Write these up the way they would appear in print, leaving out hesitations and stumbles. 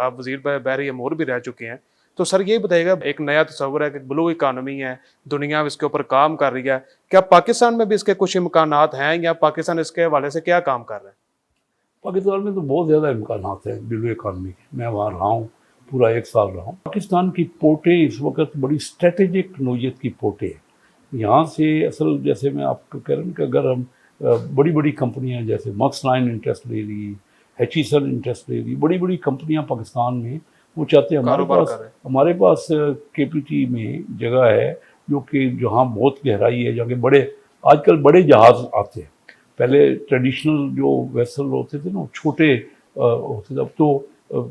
آپ وزیر بحری امور بھی رہ چکے ہیں، تو سر یہ بتائیے گا، ایک نیا تصور ہے کہ بلو اکانومی ہے، دنیا اس کے اوپر کام کر رہی ہے، کیا پاکستان میں بھی اس کے کچھ امکانات ہیں یا پاکستان اس کے حوالے سے کیا کام کر رہا ہے؟ پاکستان میں تو بہت زیادہ امکانات ہیں بلو اکانومی کے. میں وہاں رہا ہوں، پورا 1 سال رہا ہوں. پاکستان کی پورٹیں اس وقت بڑی اسٹریٹجک نوعیت کی پورٹیں ہیں. یہاں سے اصل جیسے میں آپ کو کہہ رہا ہوں کہ اگر ہم بڑی بڑی کمپنیاں جیسے مکس لائن انٹرسٹ لے رہی، ہیچیسن انٹرسٹ لے رہی، بڑی بڑی کمپنیاں پاکستان میں، وہ چاہتے ہیں کاروبار کر رہے ہیں. ہمارے پاس کے پی ٹی میں جگہ ہے جو کہ جہاں بہت گہرائی ہے، جہاں کہ بڑے آج کل بڑے جہاز آتے ہیں. پہلے ٹریڈیشنل جو ویسل ہوتے تھے نا چھوٹے ہوتے تھے، اب تو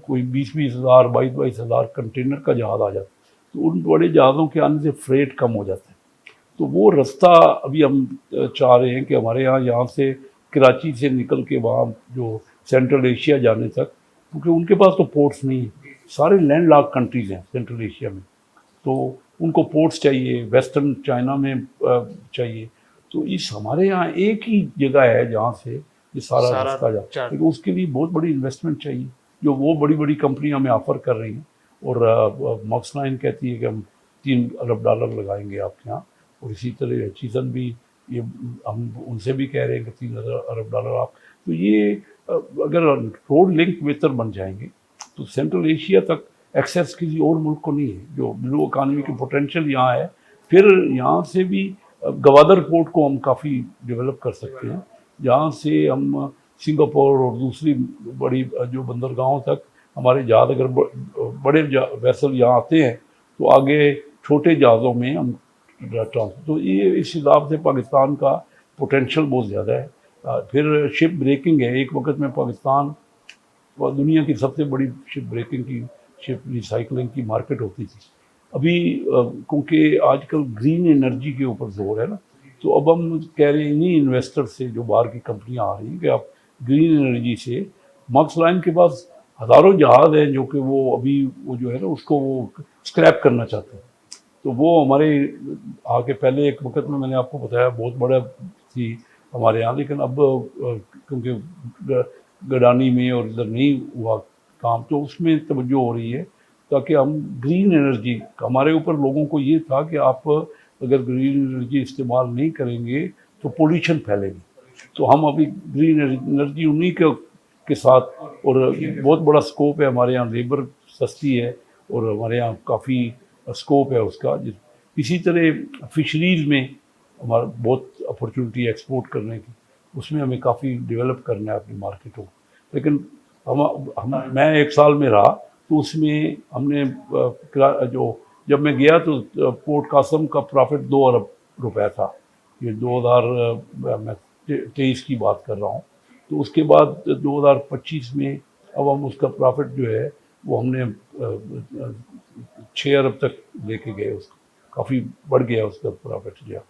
کوئی 20,000 22,000 کنٹینر کا جہاز آ جاتا ہے. تو ان بڑے جہازوں کے آنے سے فریٹ کم ہو جاتا ہے. تو وہ رستہ ابھی ہم چاہ رہے ہیں کہ ہمارے یہاں سے کراچی سے نکل کے وہاں جو سینٹرل ایشیا جانے تک، کیونکہ ان کے پاس تو پورٹس نہیں ہیں، سارے لینڈ لاک کنٹریز ہیں سینٹرل ایشیا میں، تو ان کو پورٹس چاہیے، ویسٹرن چائنا میں چاہیے. تو اس ہمارے یہاں ایک ہی جگہ ہے جہاں سے یہ سارا رستہ جاتا ہے، لیکن اس کے لیے بہت بڑی انویسٹمنٹ چاہیے جو وہ بڑی بڑی کمپنیاں ہمیں آفر کر رہی ہیں. اور مکس لائن کہتی ہے کہ ہم $3 ارب لگائیں گے آپ کے یہاں، اور اسی طرح چیزن بھی یہ ہم ان سے بھی کہہ رہے ہیں کہ $3 ارب آپ. تو یہ اگر روڈ لنک بہتر بن جائیں گے تو سینٹرل ایشیا تک ایکسیس کسی اور ملک کو نہیں ہے. جو بلو اکانومی کی پوٹینشیل یہاں ہے. پھر یہاں سے بھی گوادر پورٹ کو ہم کافی ڈیولپ کر سکتے ہیں، جہاں سے ہم سنگاپور اور دوسری بڑی جو بندرگاہوں تک ہمارے جہاز اگر بڑے ویسل یہاں آتے ہیں تو آگے چھوٹے جہازوں میں ہم تو یہ اس حساب سے پاکستان کا پوٹینشیل بہت زیادہ ہے. پھر شپ بریکنگ ہے. ایک وقت میں پاکستان دنیا کی سب سے بڑی شپ بریکنگ کی، شپ ریسائکلنگ کی مارکیٹ ہوتی تھی. ابھی کیونکہ آج کل گرین انرجی کے اوپر زور ہے نا، تو اب ہم کہہ رہے ہیں انہیں انویسٹر سے جو باہر کی کمپنیاں آ رہی ہیں کہ آپ گرین انرجی سے مکس لائن کے پاس ہزاروں جہاز ہیں جو کہ وہ ابھی وہ جو ہے نا اس کو وہ اسکریپ کرنا چاہتے ہیں. تو وہ ہمارے آگے پہلے ایک وقت میں نے آپ کو بتایا بہت بڑا تھی ہمارے یہاں، لیکن اب کیونکہ گڈانی میں اور ادھر نہیں ہوا کام، تو اس میں توجہ ہو رہی ہے تاکہ ہم گرین انرجی ہمارے اوپر لوگوں کو یہ تھا کہ آپ اگر گرین انرجی استعمال نہیں کریں گے تو پولوشن پھیلے گی. تو ہم ابھی گرین انرجی انہی کے ساتھ، اور بہت بڑا سکوپ ہے ہمارے یہاں، لیبر سستی ہے اور ہمارے یہاں کافی سکوپ ہے اس کا. اسی طرح فشریز میں ہمارا بہت اپرچونٹی ایکسپورٹ کرنے کی، اس میں ہمیں کافی ڈیولپ کرنا ہے اپنی مارکیٹوں. لیکن میں 1 سال میں رہا تو اس میں ہم نے جب میں گیا تو پورٹ قاسم کا پرافٹ 2 ارب روپے تھا. یہ 2023 کی بات کر رہا ہوں. تو اس کے بعد 2025 میں اب ہم اس کا پرافٹ جو ہے وہ ہم نے 6 ارب تک لے کے گئے. اس کا کافی بڑھ گیا اس کا پرافٹ جو ہے.